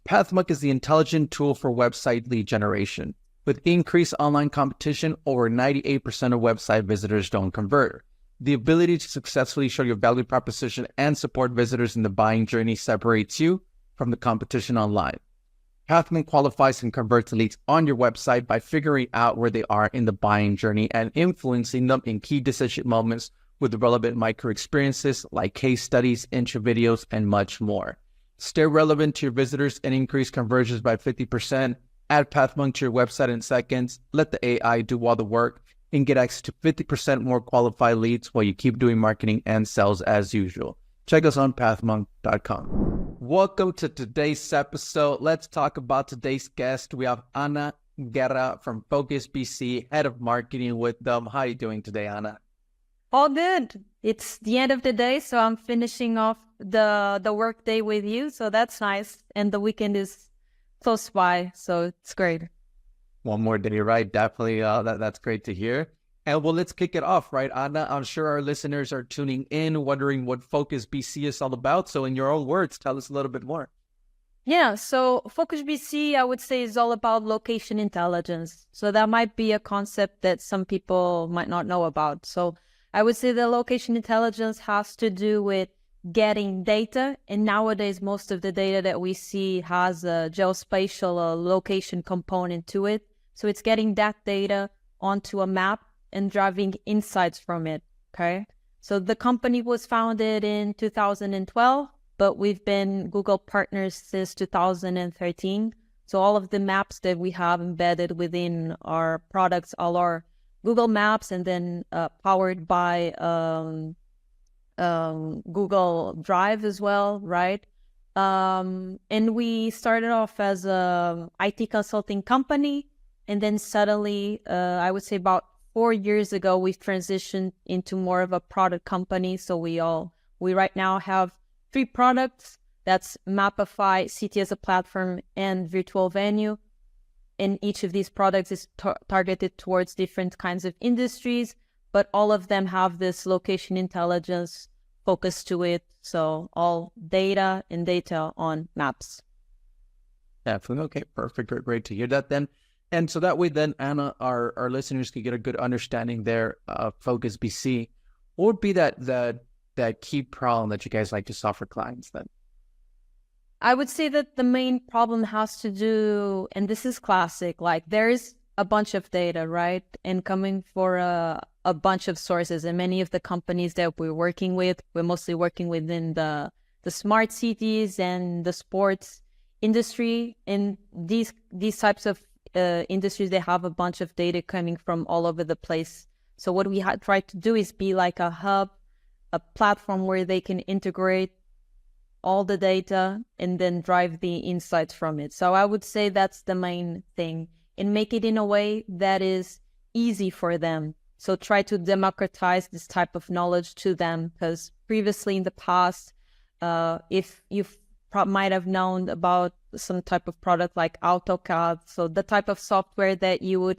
Pathmark is the intelligent tool for website lead generation. With increased online competition, over 98% of website visitors don't convert. The ability to successfully show your value proposition and support visitors in the buying journey separates you from the competition online. Pathmark qualifies and converts leads on your website by figuring out where they are in the buying journey and influencing them in key decision moments with relevant micro experiences like case studies, intro videos, and much more. Stay relevant to your visitors and increase conversions by 50%. Add Pathmark to your website in seconds. Let the AI do all the work and get access to 50% more qualified leads while you keep doing marketing and sales as usual. Check us on pathmark.com. Welcome to today's episode. Let's talk about today's guest. We have Ana Guerra from Focus BC, head of marketing with them. How are you doing today, Ana? All good. It's the end of the day, so I'm finishing off the work day with you, so that's nice. And the weekend is close by, so it's great. One more day, right? Definitely. That's great to hear. And well, let's kick it off, right, Ana? I'm sure our listeners are tuning in, wondering what Focus BC is all about. So in your own words, tell us a little bit more. Yeah, so Focus BC, I would say, is all about location intelligence. So that might be a concept that some people might not know about. So I would say the location intelligence has to do with getting data. And nowadays, most of the data that we see has a geospatial location component to it. So it's getting that data onto a map and driving insights from it, okay? So the company was founded in 2012, but we've been Google partners since 2013. So all of the maps that we have embedded within our products all are Google Maps and then powered by Google Drive as well, right? And we started off as a IT consulting company, and then suddenly, I would say about 4 years ago, we've transitioned into more of a product company. So we right now have 3 products. That's Mapify, City as a platform, and Virtual Venue. And each of these products is targeted towards different kinds of industries, but all of them have this location intelligence focus to it. So all data and data on maps. Definitely. Okay, perfect. Great to hear that then. And so that way then, Ana, our listeners can get a good understanding there of Focus BC. What would be that key problem that you guys like to solve for clients then? I would say that the main problem has to do, and this is classic, like there's a bunch of data, right? And coming for a bunch of sources. And many of the companies that we're working with, we're mostly working within the smart cities and the sports industry. And these types of industries, they have a bunch of data coming from all over the place. So what we try to do is be like a hub, a platform where they can integrate all the data and then drive the insights from it. So I would say that's the main thing, and make it in a way that is easy for them. So try to democratize this type of knowledge to them, because previously in the past, if you might have known about some type of product like AutoCAD, so the type of software that you would,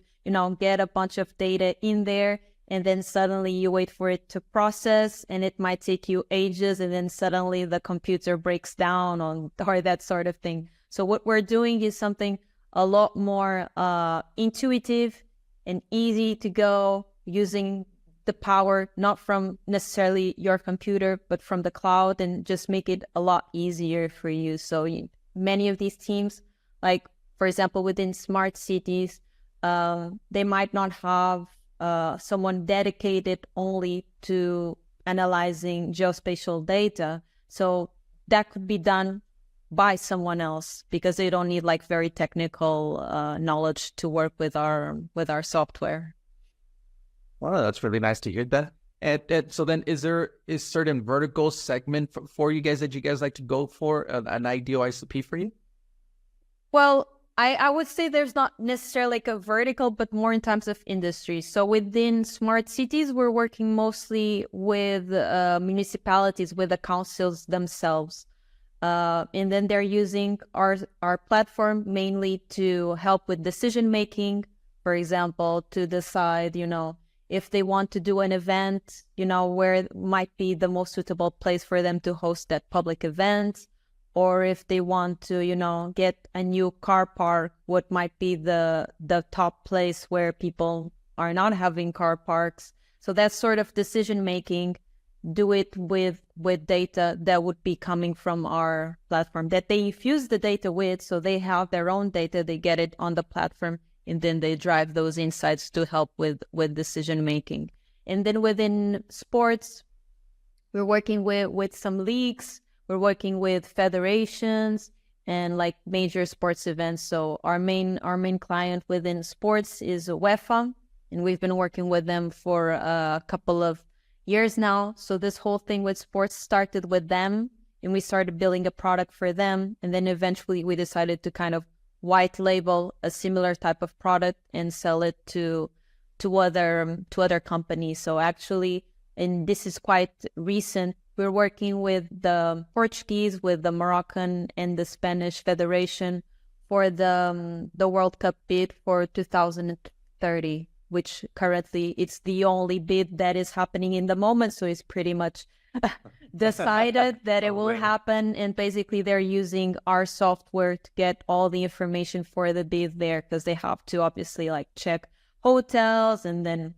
get a bunch of data in there, and then suddenly you wait for it to process, and it might take you ages, and then suddenly the computer breaks down or that sort of thing. So what we're doing is something a lot more intuitive and easy to go, using the power not from necessarily your computer, but from the cloud, and just make it a lot easier for you. So many of these teams, like for example, within smart cities, they might not have someone dedicated only to analyzing geospatial data. So that could be done by someone else, because they don't need like very technical knowledge to work with our software. Wow, that's really nice to hear that. And so then is certain vertical segment for you guys that you guys like to go for, an ideal ICP for you? Well, I would say there's not necessarily like a vertical, but more in terms of industry. So within smart cities, we're working mostly with municipalities, with the councils themselves. And then they're using our platform mainly to help with decision making, for example, to decide, if they want to do an event, where might be the most suitable place for them to host that public event, or if they want to, get a new car park, what might be the top place where people are not having car parks. So that sort of decision making, do it with data that would be coming from our platform that they infuse the data with. So they have their own data, they get it on the platform, and then they drive those insights to help with decision making. And then within sports, we're working with some leagues, we're working with federations and like major sports events. So our main client within sports is UEFA, and we've been working with them for a couple of years now. So this whole thing with sports started with them, and we started building a product for them. And then eventually we decided to kind of white label a similar type of product and sell it to other companies. So actually, and this is quite recent, we're working with the Portuguese, with the Moroccan and the Spanish Federation for the World Cup bid for 2030, which currently it's the only bid that is happening in the moment. So it's pretty much decided that it will happen. And basically they're using our software to get all the information for the bid there, because they have to obviously like check hotels and then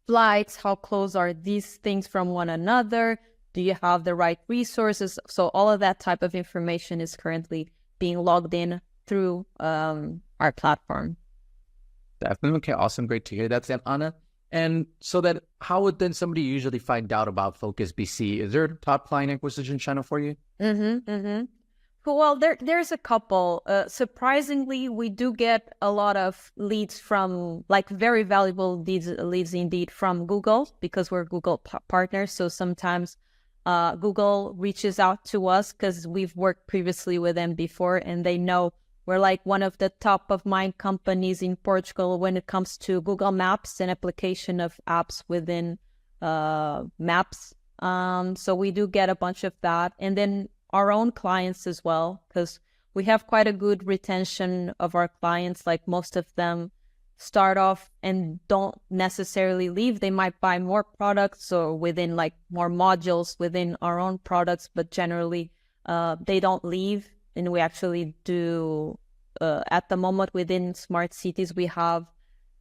flights, how close are these things from one another, do you have the right resources? So all of that type of information is currently being logged in through our platform. Definitely. Okay, awesome. Great to hear that, Anna. And so that, how would then somebody usually find out about Focus BC? Is there a top client acquisition channel for you? Well, there's a couple. Surprisingly, we do get a lot of leads from, like, very valuable leads indeed from Google, because we're Google partners. So sometimes Google reaches out to us because we've worked previously with them before, and they know we're like one of the top of mind companies in Portugal when it comes to Google Maps and application of apps within Maps. So we do get a bunch of that. And then our own clients as well, because we have quite a good retention of our clients. Like, most of them start off and don't necessarily leave. They might buy more products or within like more modules within our own products, but generally they don't leave. And we actually do, at the moment within Smart Cities, we have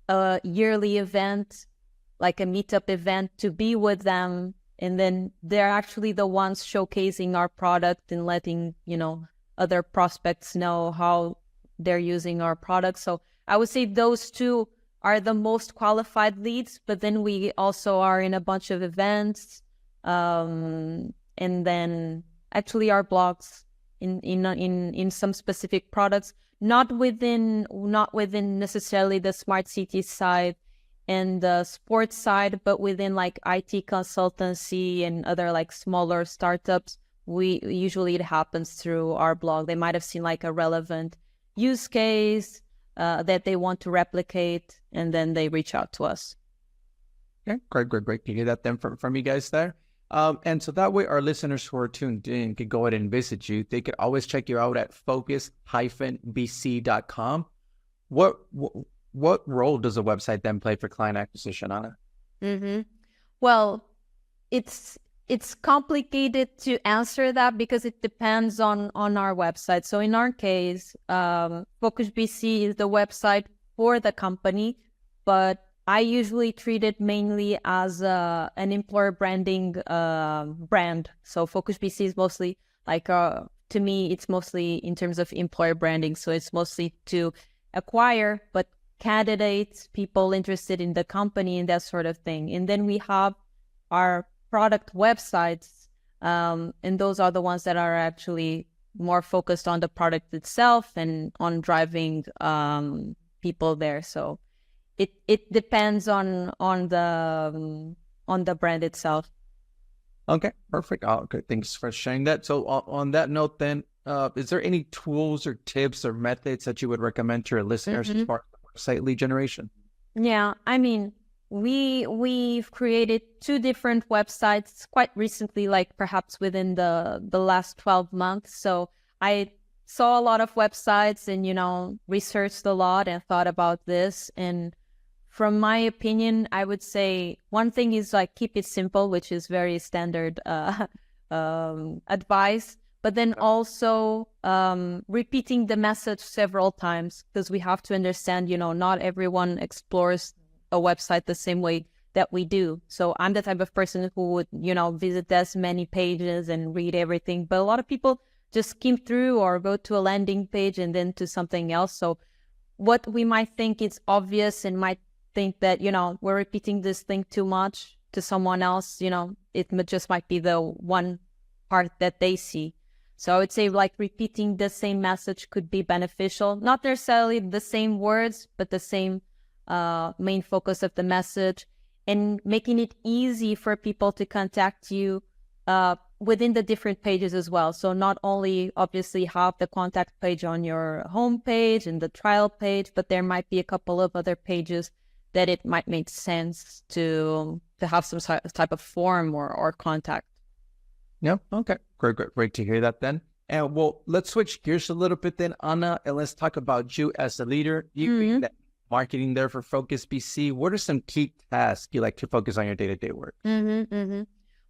a yearly event, like a meetup event, to be with them. And then they're actually the ones showcasing our product and letting, other prospects know how they're using our product. So I would say those two are the most qualified leads, but then we also are in a bunch of events. And then actually our blogs in some specific products, not within necessarily the Smart Cities side and the sports side, but within like IT consultancy and other like smaller startups. Usually it happens through our blog. They might have seen like a relevant use case that they want to replicate, and then they reach out to us. Okay, great to hear that then from you guys there. And so that way our listeners who are tuned in could go ahead and visit you. They could always check you out at focus-bc.com. What role does a website then play for client acquisition, Ana? Well, it's complicated to answer that because it depends on our website. So in our case, Focus BC is the website for the company, but I usually treat it mainly as an employer branding brand. So Focus BC is mostly like, to me, it's mostly in terms of employer branding. So it's mostly to acquire, but candidates, people interested in the company and that sort of thing. And then we have our product websites, and those are the ones that are actually more focused on the product itself and on driving people there. So it depends on the brand itself. Okay, perfect. Okay, thanks for sharing that. So on that note, then, is there any tools or tips or methods that you would recommend to your listeners as far as website lead generation? Yeah, I mean, we've created 2 different websites quite recently, like perhaps within the last 12 months. So I saw a lot of websites and, researched a lot and thought about this. And from my opinion, I would say one thing is like keep it simple, which is very standard advice. but then also repeating the message several times, because we have to understand, not everyone explores a website the same way that we do. So I'm the type of person who would, visit as many pages and read everything. But a lot of people just skim through or go to a landing page and then to something else. So what we might think is obvious and might think that, we're repeating this thing too much to someone else, it just might be the one part that they see. So I would say like repeating the same message could be beneficial, not necessarily the same words, but the same main focus of the message, and making it easy for people to contact you within the different pages as well. So not only obviously have the contact page on your home page and the trial page, but there might be a couple of other pages that it might make sense to have some type of form or contact. Yeah. Okay. Great to hear that then. And well, let's switch gears a little bit then, Ana, and let's talk about you as a leader. You being that marketing there for Focus BC. What are some key tasks you like to focus on your day-to-day work?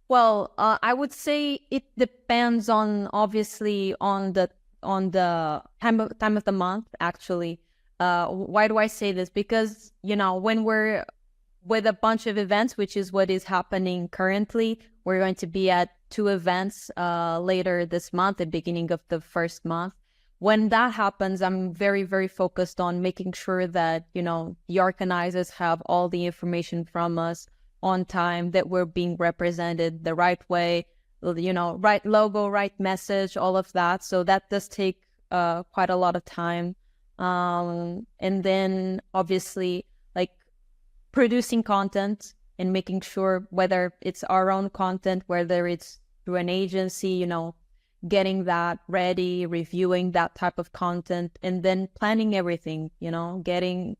Well, I would say it depends on obviously on the time of the month. Actually, why do I say this? Because when we're with a bunch of events, which is what is happening currently, we're going to be at 2 events later this month, the beginning of the first month. When that happens, I'm very, very focused on making sure that, the organizers have all the information from us on time, that we're being represented the right way, right logo, right message, all of that. So that does take quite a lot of time. And then obviously like producing content and making sure whether it's our own content, whether it's through an agency, getting that ready, reviewing that type of content, and then planning everything,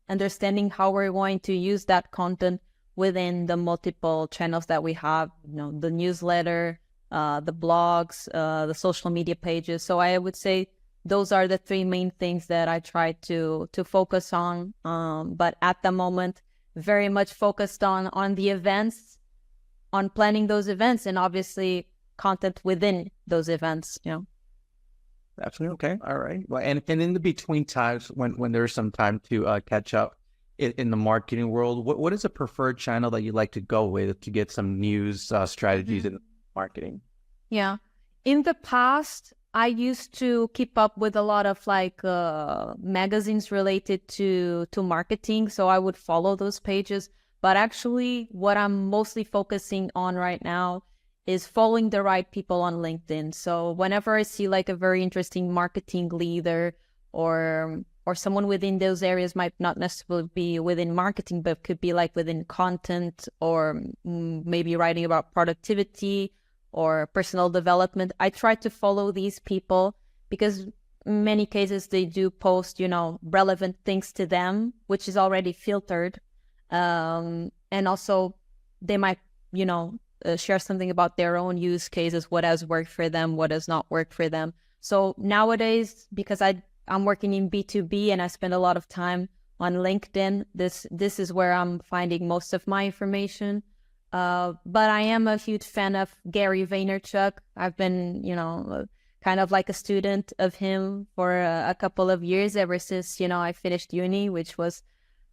understanding how we're going to use that content within the multiple channels that we have, the newsletter, the blogs, the social media pages. So I would say those are the 3 main things that I try to focus on. But at the moment, very much focused on the events, on planning those events, and obviously content within those events. Absolutely. Okay. All right. Well, and in the between times when there's some time to catch up in the marketing world, what is a preferred channel that you like to go with to get some news strategies in marketing? Yeah. In the past, I used to keep up with a lot of like magazines related to marketing. So I would follow those pages. But actually, what I'm mostly focusing on right now is following the right people on LinkedIn. So whenever I see like a very interesting marketing leader or someone within those areas, might not necessarily be within marketing, but could be like within content or maybe writing about productivity or personal development, I try to follow these people because in many cases they do post, relevant things to them, which is already filtered. And also they might, share something about their own use cases, what has worked for them, what has not worked for them. So nowadays, because I'm working in B2B and I spend a lot of time on LinkedIn, this is where I'm finding most of my information. But I am a huge fan of Gary Vaynerchuk. I've been, kind of like a student of him for a couple of years, ever since, I finished uni, which was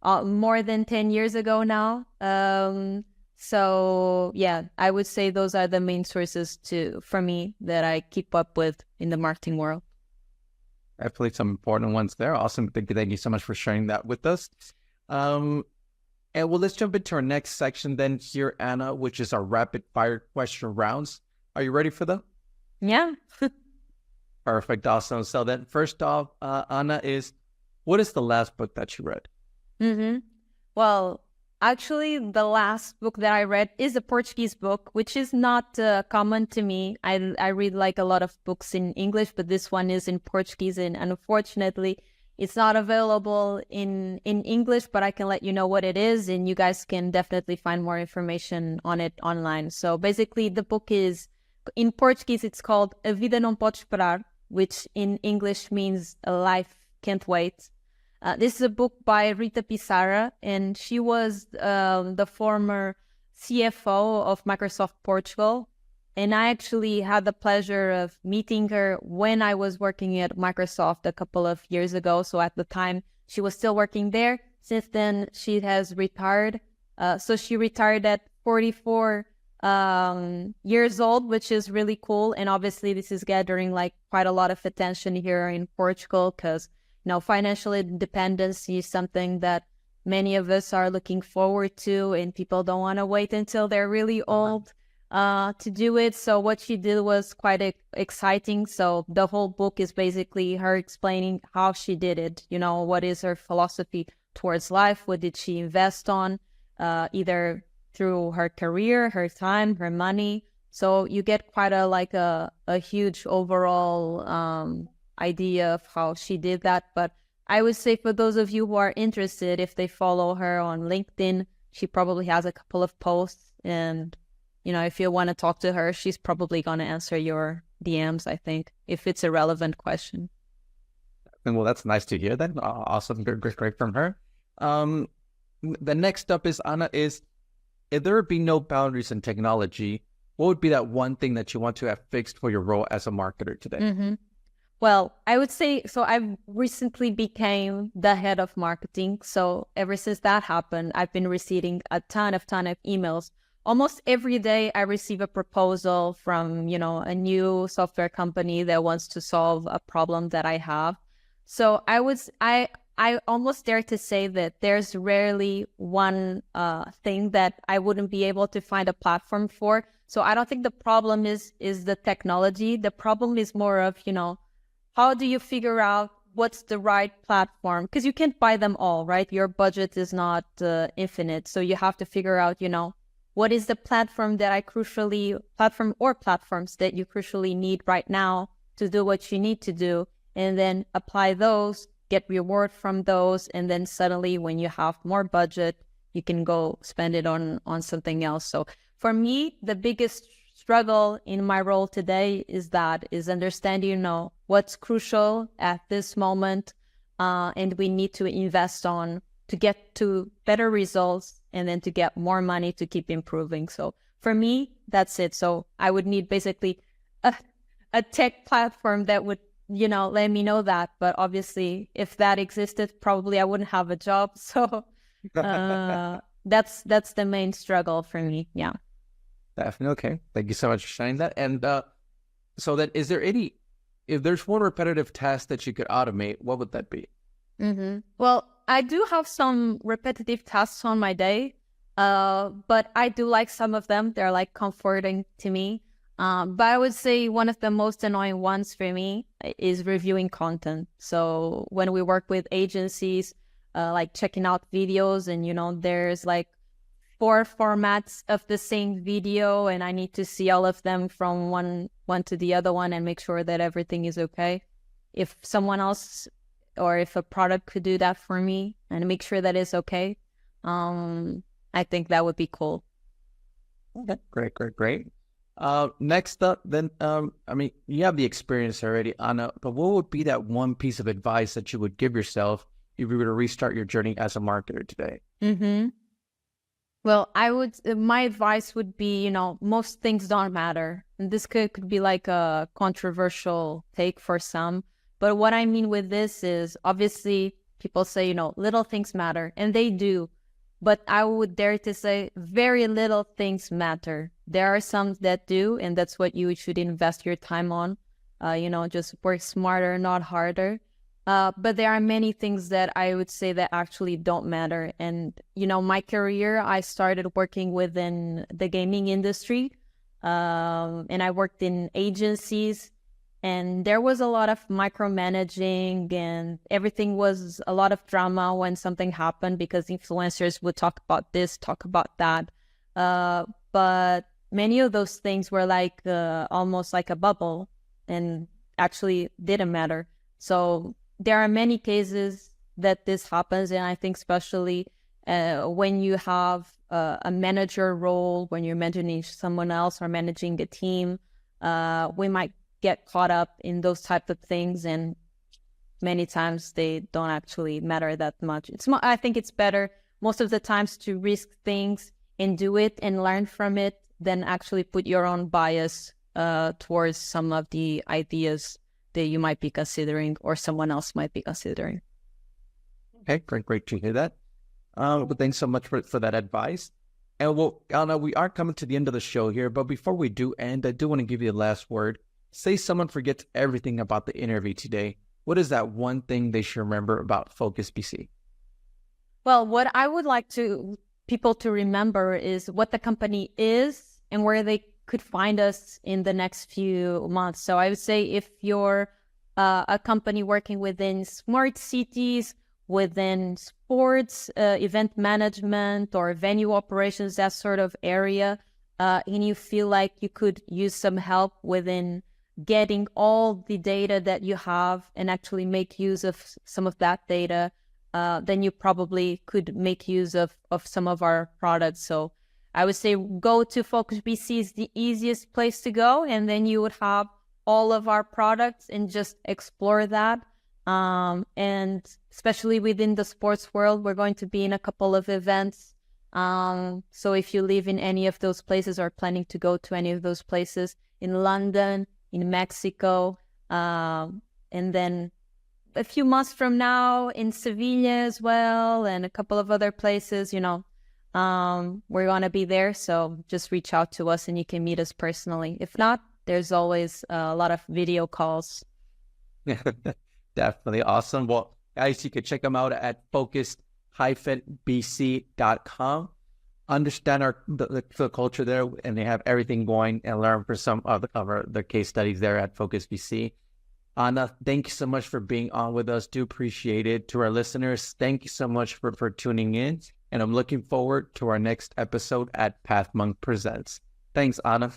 more than 10 years ago now. So yeah, I would say those are the main sources for me that I keep up with in the marketing world. Definitely some important ones there. Awesome. Thank you so much for sharing that with us. And well, let's jump into our next section then here, Ana, which is our rapid fire question rounds. Are you ready for them? Yeah. Perfect. Awesome. So then first off, Ana, what is the last book that you read? Well, actually, the last book that I read is a Portuguese book, which is not common to me. I read like a lot of books in English, but this one is in Portuguese, and unfortunately, it's not available in English, but I can let you know what it is, and you guys can definitely find more information on it online. So basically, the book is, in Portuguese, it's called A Vida Não Pode Esperar, which in English means A Life Can't Wait. This is a book by Rita Pissarra, and she was the former CFO of Microsoft Portugal. And I actually had the pleasure of meeting her when I was working at Microsoft a couple of years ago. So at the time, she was still working there. Since then, she has retired. So she retired at 44 years old, which is really cool. And obviously, this is gathering like quite a lot of attention here in Portugal because, financial independence is something that many of us are looking forward to, and people don't want to wait until they're really old to do it. So what she did was quite exciting. So the whole book is basically her explaining how she did it. What is her philosophy towards life? What did she invest on? Either through her career, her time, her money. So you get quite a huge overall idea of how she did that. But I would say for those of you who are interested, if they follow her on LinkedIn, she probably has a couple of posts, and if you want to talk to her, she's probably going to answer your DMs, I think, if it's a relevant question. Well, that's nice to hear then. Awesome. Great from her. The next up is, Ana, is if there would be no boundaries in technology, what would be that one thing that you want to have fixed for your role as a marketer today? Mm-hmm. Well, I would say, so I recently became the head of marketing. So ever since that happened, I've been receiving a ton of emails. Almost every day I receive a proposal from, a new software company that wants to solve a problem that I have. So I almost dare to say that there's rarely one thing that I wouldn't be able to find a platform for. So I don't think the problem is the technology. The problem is more of, how do you figure out what's the right platform? Because you can't buy them all, right? Your budget is not infinite. So you have to figure out, what is the platforms that you crucially need right now to do what you need to do, and then apply those, get reward from those, and then suddenly when you have more budget, you can go spend it on something else. So for me, the biggest struggle in my role today is understanding, what's crucial at this moment, and we need to invest on to get to better results, and then to get more money to keep improving. So for me, that's it. So I would need basically a tech platform that would, let me know that. But obviously, if that existed, probably I wouldn't have a job. So that's the main struggle for me. Yeah. Definitely. Okay. Thank you so much for sharing that. And so that, if there's one repetitive task that you could automate, what would that be? Mm-hmm. Well, I do have some repetitive tasks on my day, but I do like some of them. They're like comforting to me. But I would say one of the most annoying ones for me is reviewing content. So when we work with agencies, like checking out videos, and there's like 4 formats of the same video, and I need to see all of them from one to the other one and make sure that everything is okay. If someone else or if a product could do that for me and make sure that it's okay, I think that would be cool. Okay, great. Next up, then, you have the experience already, Ana, but what would be that one piece of advice that you would give yourself if you were to restart your journey as a marketer today? Mm-hmm. Well, my advice would be, most things don't matter. And this could be like a controversial take for some. But what I mean with this is, obviously, people say, little things matter, and they do. But I would dare to say very little things matter. There are some that do, and that's what you should invest your time on. Just work smarter, not harder. But there are many things that I would say that actually don't matter. And, my career, I started working within the gaming industry, and I worked in agencies. And there was a lot of micromanaging, and everything was a lot of drama when something happened because influencers would talk about this, talk about that. But many of those things were like almost like a bubble and actually didn't matter. So there are many cases that this happens. And I think especially when you have a manager role, when you're managing someone else or managing a team, we might get caught up in those type of things, and many times they don't actually matter that much. I think it's better most of the times to risk things and do it and learn from it then actually put your own bias towards some of the ideas that you might be considering or someone else might be considering. Okay, great to hear that. But thanks so much for that advice. And well, Anna, we are coming to the end of the show here, but before we do end, I do want to give you the last word. Say someone forgets everything about the interview today. What is that one thing they should remember about Focus BC? Well, what I would like people to remember is what the company is and where they could find us in the next few months. So I would say if you're a company working within smart cities, within sports, event management, or venue operations, that sort of area, and you feel like you could use some help within getting all the data that you have and actually make use of some of that data, then you probably could make use of some of our products. So I would say go to Focus BC is the easiest place to go, and then you would have all of our products and just explore that. And especially within the sports world, we're going to be in a couple of events. So if you live in any of those places or planning to go to any of those places, in London, in Mexico, and then a few months from now in Sevilla as well, and a couple of other places, we're going to be there. So just reach out to us and you can meet us personally. If not, there's always a lot of video calls. Definitely awesome. Well, guys, you can check them out at focus-bc.com. Understand the culture there, and they have everything going, and learn for some of the case studies there at Focus BC. Ana, thank you so much for being on with us. Do appreciate it. To our listeners, thank you so much for tuning in, and I'm looking forward to our next episode at PathMonk Presents. Thanks, Ana.